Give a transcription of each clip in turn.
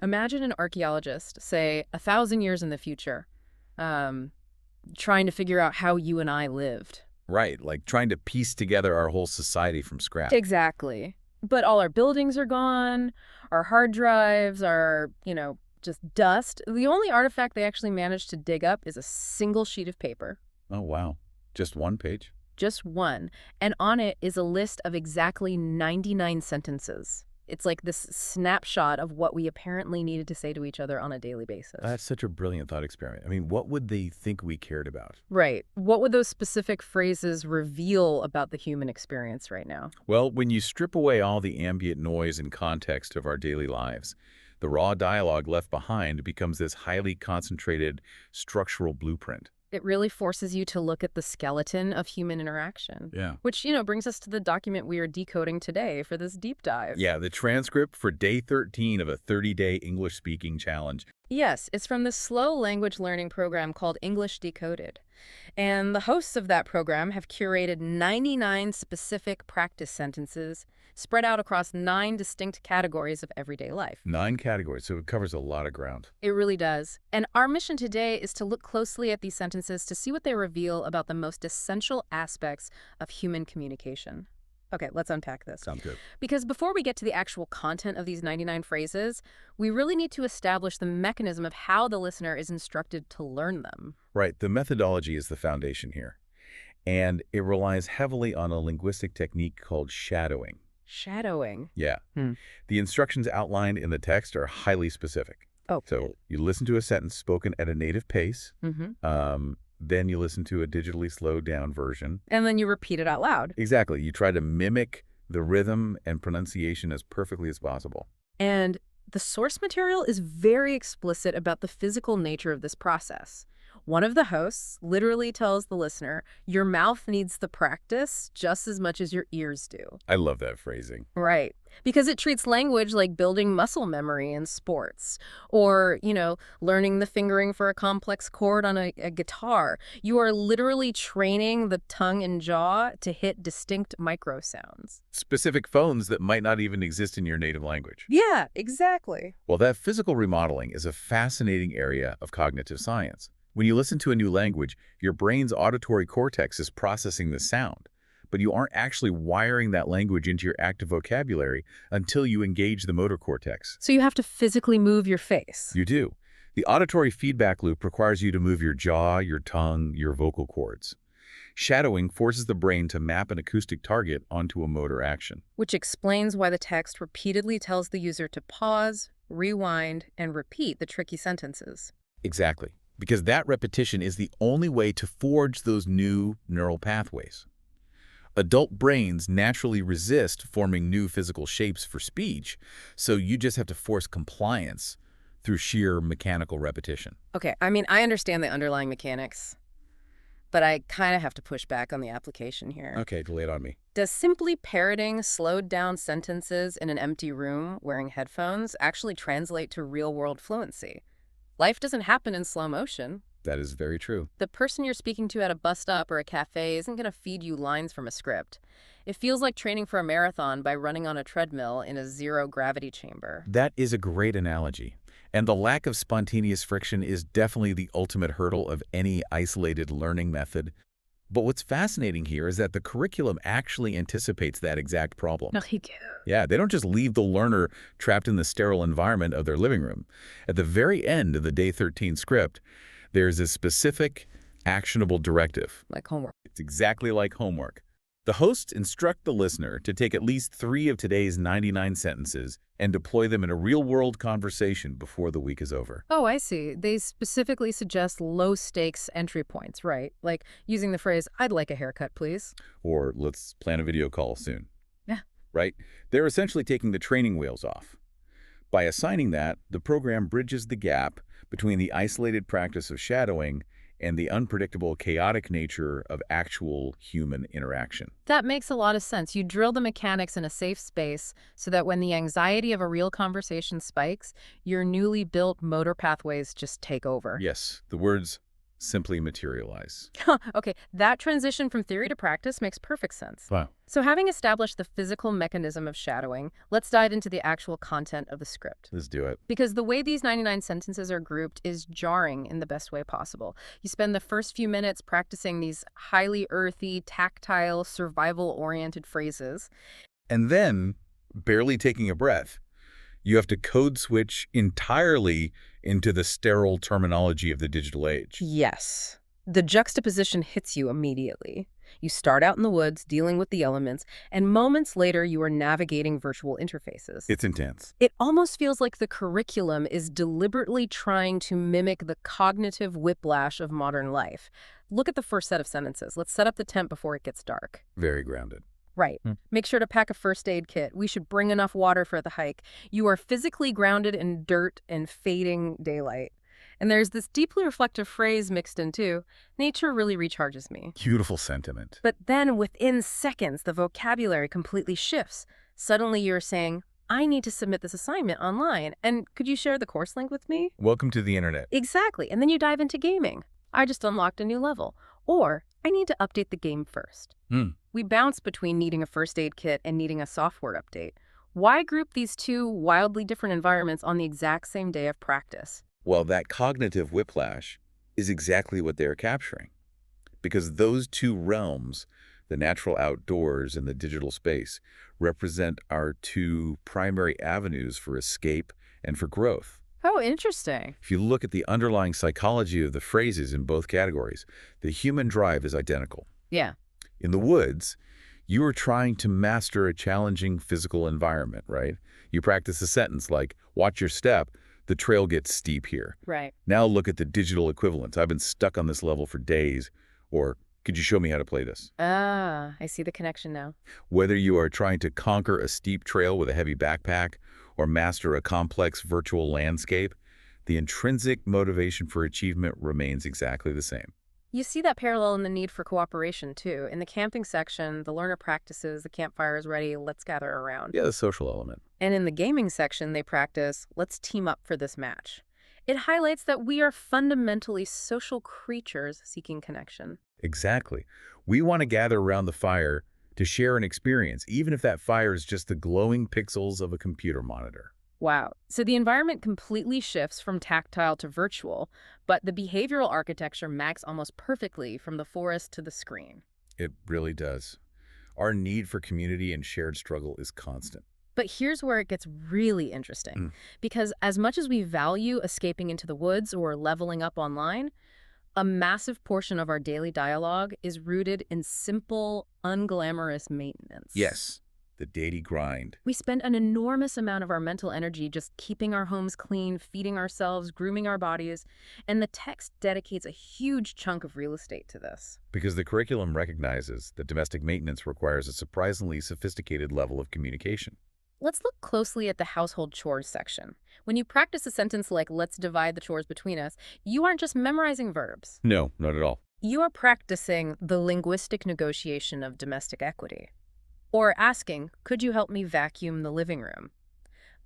Imagine an archaeologist, say 1,000 years in the future, um, trying to figure out how you and I lived. Right, like trying to piece together our whole society from scratch. Exactly. But all our buildings are gone, our hard drives are, just dust. The only artifact they actually managed to dig up is a single sheet of paper. Oh, wow. Just one page? Just one. And on it is a list of exactly 99 sentences. It's like this snapshot of what we apparently needed to say to each other on a daily basis. That's such a brilliant thought experiment. I mean, what would they think we cared about? Right. What would those specific phrases reveal about the human experience right now? Well, when you strip away all the ambient noise and context of our daily lives, the raw dialogue left behind becomes this highly concentrated structural blueprint. It really forces you to look at the skeleton of human interaction. Yeah. Which, brings us to the document we are decoding today for this deep dive. Yeah, the transcript for day 13 of a 30-day English speaking challenge. Yes, it's from the slow language learning program called English Decoded. And the hosts of that program have curated 99 specific practice sentences spread out across 9 distinct categories of everyday life. 9 categories, so it covers a lot of ground. It really does. And our mission today is to look closely at these sentences to see what they reveal about the most essential aspects of human communication. Okay, let's unpack this. Sounds good. Because before we get to the actual content of these 99 phrases, we really need to establish the mechanism of how the listener is instructed to learn them. Right, the methodology is the foundation here. And it relies heavily on a linguistic technique called shadowing. Shadowing. Yeah. Hmm. The instructions outlined in the text are highly specific. Oh. So you listen to a sentence spoken at a native pace. Mm-hmm. Then you listen to a digitally slowed down version. And then you repeat it out loud. Exactly. You try to mimic the rhythm and pronunciation as perfectly as possible. And the source material is very explicit about the physical nature of this process. One of the hosts literally tells the listener, your mouth needs the practice just as much as your ears do. I love that phrasing. Right. Because it treats language like building muscle memory in sports or, learning the fingering for a complex chord on a guitar. You are literally training the tongue and jaw to hit distinct micro sounds. Specific phones that might not even exist in your native language. Yeah, exactly. Well, that physical remodeling is a fascinating area of cognitive science. When you listen to a new language, your brain's auditory cortex is processing the sound, but you aren't actually wiring that language into your active vocabulary until you engage the motor cortex. So you have to physically move your face. You do. The auditory feedback loop requires you to move your jaw, your tongue, your vocal cords. Shadowing forces the brain to map an acoustic target onto a motor action. Which explains why the text repeatedly tells the user to pause, rewind, and repeat the tricky sentences. Exactly. Because that repetition is the only way to forge those new neural pathways. Adult brains naturally resist forming new physical shapes for speech, so you just have to force compliance through sheer mechanical repetition. Okay, I understand the underlying mechanics, but I kind of have to push back on the application here. Okay, lay it on me. Does simply parroting slowed down sentences in an empty room wearing headphones actually translate to real-world fluency? Life doesn't happen in slow motion. That is very true. The person you're speaking to at a bus stop or a cafe isn't going to feed you lines from a script. It feels like training for a marathon by running on a treadmill in a zero-gravity chamber. That is a great analogy. And the lack of spontaneous friction is definitely the ultimate hurdle of any isolated learning method. But what's fascinating here is that the curriculum actually anticipates that exact problem. Yeah, they don't just leave the learner trapped in the sterile environment of their living room. At the very end of the Day 13 script, there's a specific, actionable directive. Like homework. It's exactly like homework. The hosts instruct the listener to take at least 3 of today's 99 sentences and deploy them in a real-world conversation before the week is over. Oh, I see. They specifically suggest low-stakes entry points, right? Like using the phrase, I'd like a haircut, please. Or let's plan a video call soon. Yeah. Right? They're essentially taking the training wheels off. By assigning that, the program bridges the gap between the isolated practice of shadowing and the unpredictable, chaotic nature of actual human interaction. That makes a lot of sense. You drill the mechanics in a safe space so that when the anxiety of a real conversation spikes, your newly built motor pathways just take over. Yes, the words simply materialize. Okay, that transition from theory to practice makes perfect sense. Wow. So having established the physical mechanism of shadowing, let's dive into the actual content of the script. Let's do it. Because the way these 99 sentences are grouped is jarring in the best way possible. You spend the first few minutes practicing these highly earthy, tactile, survival-oriented phrases. And then, barely taking a breath, you have to code switch entirely into the sterile terminology of the digital age. Yes. The juxtaposition hits you immediately. You start out in the woods, dealing with the elements, and moments later you are navigating virtual interfaces. It's intense. It almost feels like the curriculum is deliberately trying to mimic the cognitive whiplash of modern life. Look at the first set of sentences. Let's set up the tent before it gets dark. Very grounded. Right. Make sure to pack a first aid kit. We should bring enough water for the hike. You are physically grounded in dirt and fading daylight. And there's this deeply reflective phrase mixed in too. Nature really recharges me. Beautiful sentiment. But then within seconds, the vocabulary completely shifts. Suddenly you're saying, I need to submit this assignment online. And could you share the course link with me? Welcome to the internet. Exactly. And then you dive into gaming. I just unlocked a new level. Or I need to update the game first. We bounce between needing a first aid kit and needing a software update. Why group these two wildly different environments on the exact same day of practice? Well, that cognitive whiplash is exactly what they're capturing. Because those two realms, the natural outdoors and the digital space, represent our two primary avenues for escape and for growth. Oh, interesting. If you look at the underlying psychology of the phrases in both categories, the human drive is identical. Yeah. In the woods, you are trying to master a challenging physical environment, right? You practice a sentence like, watch your step, the trail gets steep here. Right. Now look at the digital equivalents. I've been stuck on this level for days. Or, could you show me how to play this? Ah, I see the connection now. Whether you are trying to conquer a steep trail with a heavy backpack or master a complex virtual landscape, the intrinsic motivation for achievement remains exactly the same. You see that parallel in the need for cooperation, too. In the camping section, the learner practices, the campfire is ready, let's gather around. Yeah, the social element. And in the gaming section, they practice, let's team up for this match. It highlights that we are fundamentally social creatures seeking connection. Exactly. We want to gather around the fire to share an experience, even if that fire is just the glowing pixels of a computer monitor. Wow. So the environment completely shifts from tactile to virtual, but the behavioral architecture maps almost perfectly from the forest to the screen. It really does. Our need for community and shared struggle is constant. But here's where it gets really interesting. Because as much as we value escaping into the woods or leveling up online, a massive portion of our daily dialogue is rooted in simple, unglamorous maintenance. Yes, the daily grind. We spend an enormous amount of our mental energy just keeping our homes clean, feeding ourselves, grooming our bodies, and the text dedicates a huge chunk of real estate to this. Because the curriculum recognizes that domestic maintenance requires a surprisingly sophisticated level of communication. Let's look closely at the household chores section. When you practice a sentence like, let's divide the chores between us, you aren't just memorizing verbs. No, not at all. You are practicing the linguistic negotiation of domestic equity. Or asking, could you help me vacuum the living room?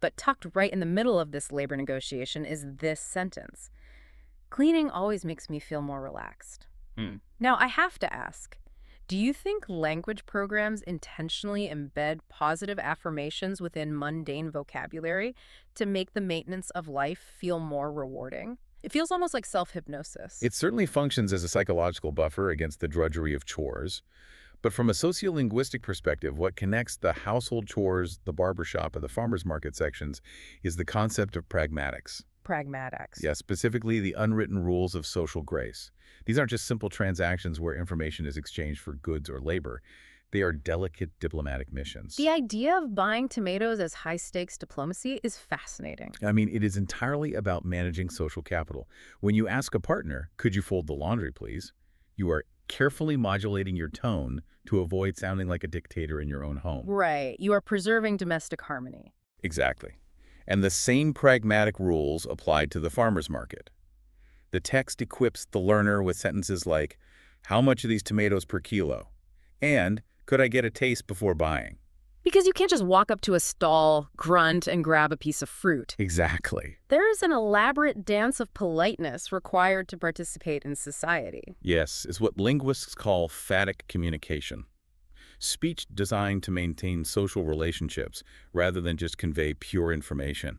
But tucked right in the middle of this labor negotiation is this sentence. Cleaning always makes me feel more relaxed. Now, I have to ask, do you think language programs intentionally embed positive affirmations within mundane vocabulary to make the maintenance of life feel more rewarding? It feels almost like self-hypnosis. It certainly functions as a psychological buffer against the drudgery of chores. But from a sociolinguistic perspective, what connects the household chores, the barbershop, and the farmer's market sections is the concept of pragmatics. Pragmatics. Yeah, specifically the unwritten rules of social grace. These aren't just simple transactions where information is exchanged for goods or labor. They are delicate diplomatic missions. The idea of buying tomatoes as high-stakes diplomacy is fascinating. I mean, it is entirely about managing social capital. When you ask a partner, could you fold the laundry, please? You are carefully modulating your tone to avoid sounding like a dictator in your own home. Right. You are preserving domestic harmony. Exactly. And the same pragmatic rules apply to the farmer's market. The text equips the learner with sentences like, how much are these tomatoes per kilo? And, could I get a taste before buying? Because you can't just walk up to a stall, grunt, and grab a piece of fruit. Exactly. There is an elaborate dance of politeness required to participate in society. Yes, it's what linguists call phatic communication. Speech designed to maintain social relationships rather than just convey pure information.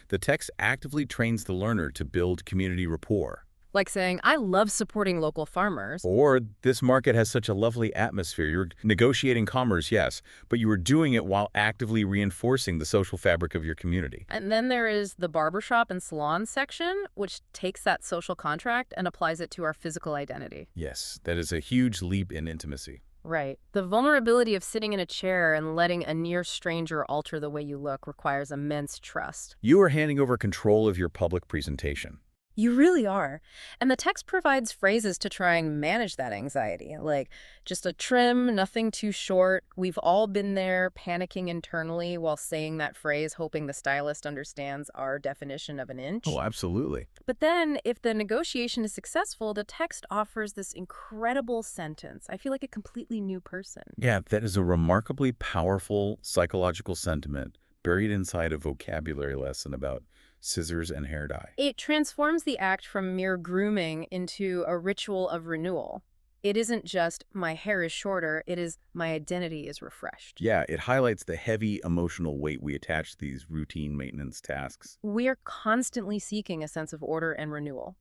The text actively trains the learner to build community rapport. Like saying, I love supporting local farmers. Or, this market has such a lovely atmosphere. You're negotiating commerce, yes, but you are doing it while actively reinforcing the social fabric of your community. And then there is the barbershop and salon section, which takes that social contract and applies it to our physical identity. Yes, that is a huge leap in intimacy. Right. The vulnerability of sitting in a chair and letting a near stranger alter the way you look requires immense trust. You are handing over control of your public presentation. You really are. And the text provides phrases to try and manage that anxiety, like just a trim, nothing too short. We've all been there panicking internally while saying that phrase, hoping the stylist understands our definition of an inch. Oh, absolutely. But then, if the negotiation is successful, the text offers this incredible sentence. I feel like a completely new person. Yeah, that is a remarkably powerful psychological sentiment buried inside a vocabulary lesson about scissors and hair dye. It transforms the act from mere grooming into a ritual of renewal. It isn't just, my hair is shorter, it is, my identity is refreshed. Yeah, it highlights the heavy emotional weight we attach to these routine maintenance tasks. We are constantly seeking a sense of order and renewal.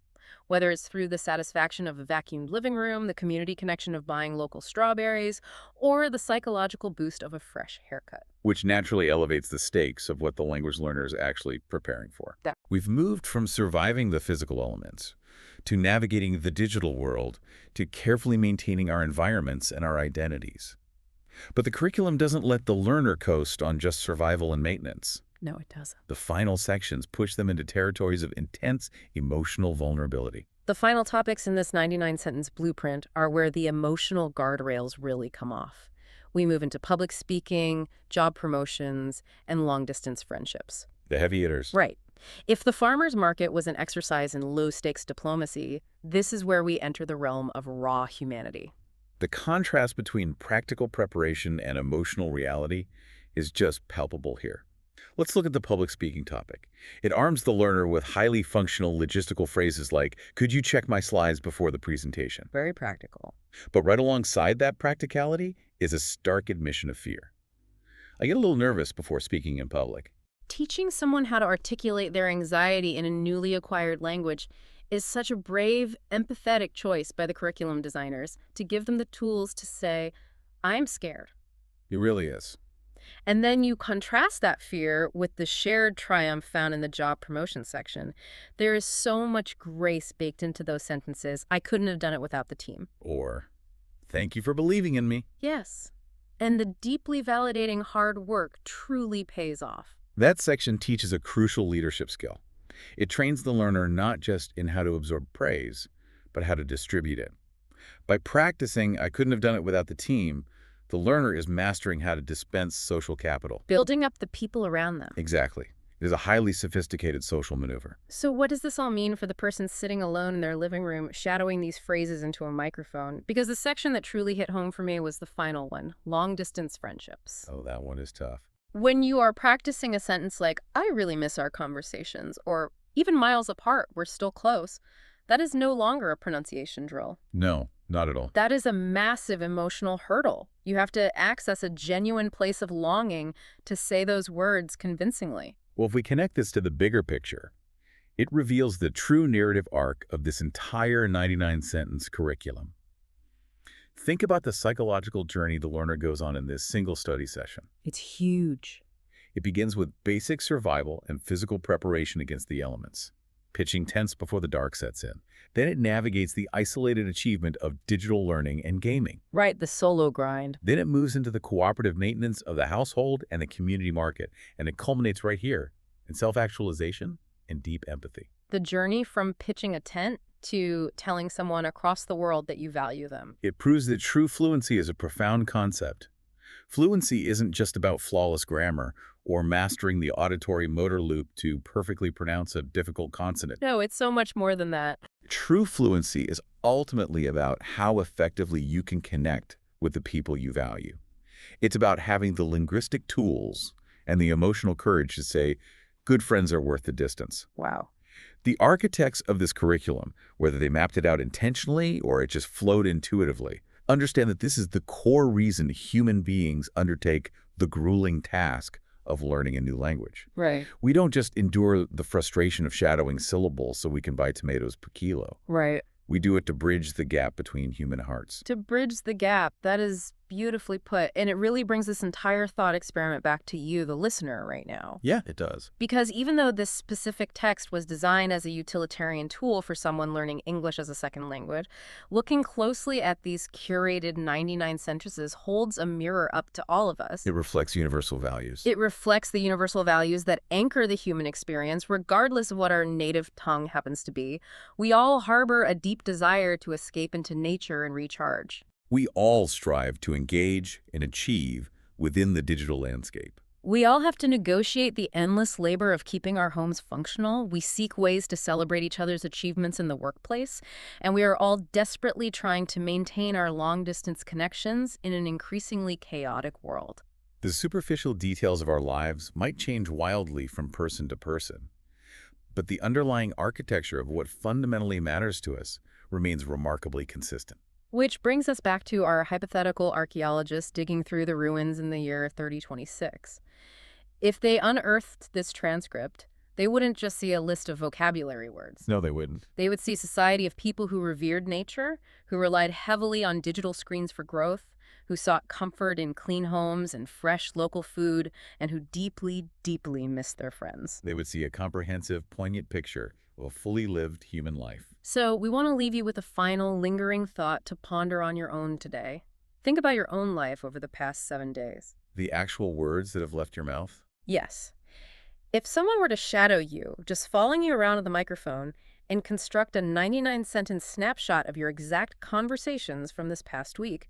Whether it's through the satisfaction of a vacuumed living room, the community connection of buying local strawberries, or the psychological boost of a fresh haircut. Which naturally elevates the stakes of what the language learner is actually preparing for. We've moved from surviving the physical elements to navigating the digital world to carefully maintaining our environments and our identities. But the curriculum doesn't let the learner coast on just survival and maintenance. No, it doesn't. The final sections push them into territories of intense emotional vulnerability. The final topics in this 99-sentence blueprint are where the emotional guardrails really come off. We move into public speaking, job promotions, and long-distance friendships. The heavy hitters. Right. If the farmer's market was an exercise in low-stakes diplomacy, this is where we enter the realm of raw humanity. The contrast between practical preparation and emotional reality is just palpable here. Let's look at the public speaking topic. It arms the learner with highly functional logistical phrases like, could you check my slides before the presentation? Very practical. But right alongside that practicality is a stark admission of fear. I get a little nervous before speaking in public. Teaching someone how to articulate their anxiety in a newly acquired language is such a brave, empathetic choice by the curriculum designers to give them the tools to say, I'm scared. It really is. And then you contrast that fear with the shared triumph found in the job promotion section. There is so much grace baked into those sentences. I couldn't have done it without the team. Or, thank you for believing in me. Yes. And the deeply validating hard work truly pays off. That section teaches a crucial leadership skill. It trains the learner not just in how to absorb praise, but how to distribute it. By practicing, I couldn't have done it without the team, the learner is mastering how to dispense social capital. Building up the people around them. Exactly. It is a highly sophisticated social maneuver. So what does this all mean for the person sitting alone in their living room, shadowing these phrases into a microphone? Because the section that truly hit home for me was the final one, long-distance friendships. Oh, that one is tough. When you are practicing a sentence like, I really miss our conversations, or even miles apart, we're still close, that is no longer a pronunciation drill. No, not at all. That is a massive emotional hurdle. You have to access a genuine place of longing to say those words convincingly. Well, if we connect this to the bigger picture, it reveals the true narrative arc of this entire 99-sentence curriculum. Think about the psychological journey the learner goes on in this single study session. It's huge. It begins with basic survival and physical preparation against the elements, pitching tents before the dark sets in. Then it navigates the isolated achievement of digital learning and gaming. Right, the solo grind. Then it moves into the cooperative maintenance of the household and the community market, and it culminates right here in self-actualization and deep empathy. The journey from pitching a tent to telling someone across the world that you value them. It proves that true fluency is a profound concept. Fluency isn't just about flawless grammar or mastering the auditory motor loop to perfectly pronounce a difficult consonant. No, it's so much more than that. True fluency is ultimately about how effectively you can connect with the people you value. It's about having the linguistic tools and the emotional courage to say, good friends are worth the distance. Wow. The architects of this curriculum, whether they mapped it out intentionally or it just flowed intuitively, understand that this is the core reason human beings undertake the grueling task of learning a new language. Right. We don't just endure the frustration of shadowing syllables so we can buy tomatoes per kilo. Right. We do it to bridge the gap between human hearts. To bridge the gap. That is beautifully put. And it really brings this entire thought experiment back to you, the listener, right now. Yeah, it does. Because even though this specific text was designed as a utilitarian tool for someone learning English as a second language, looking closely at these curated 99 sentences holds a mirror up to all of us. It reflects universal values. It reflects the universal values that anchor the human experience, regardless of what our native tongue happens to be. We all harbor a deep desire to escape into nature and recharge. We all strive to engage and achieve within the digital landscape. We all have to negotiate the endless labor of keeping our homes functional. We seek ways to celebrate each other's achievements in the workplace, and we are all desperately trying to maintain our long-distance connections in an increasingly chaotic world. The superficial details of our lives might change wildly from person to person, but the underlying architecture of what fundamentally matters to us remains remarkably consistent. Which brings us back to our hypothetical archaeologists digging through the ruins in the year 3026. If they unearthed this transcript, they wouldn't just see a list of vocabulary words. No, they wouldn't. They would see a society of people who revered nature, who relied heavily on digital screens for growth, who sought comfort in clean homes and fresh local food, and who deeply, deeply missed their friends. They would see a comprehensive, poignant picture of a fully lived human life. So we want to leave you with a final, lingering thought to ponder on your own today. Think about your own life over the past 7 days. The actual words that have left your mouth? Yes. If someone were to shadow you, just following you around with a microphone, and construct a 99-sentence snapshot of your exact conversations from this past week,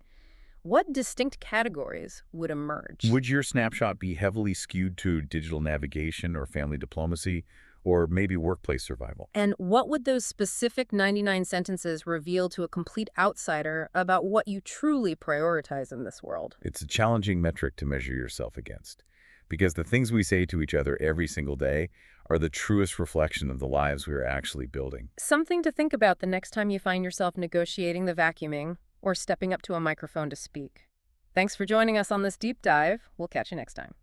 what distinct categories would emerge? Would your snapshot be heavily skewed to digital navigation or family diplomacy, or maybe workplace survival? And what would those specific 99 sentences reveal to a complete outsider about what you truly prioritize in this world? It's a challenging metric to measure yourself against, because the things we say to each other every single day are the truest reflection of the lives we are actually building. Something to think about the next time you find yourself negotiating the vacuuming or stepping up to a microphone to speak. Thanks for joining us on this deep dive. We'll catch you next time.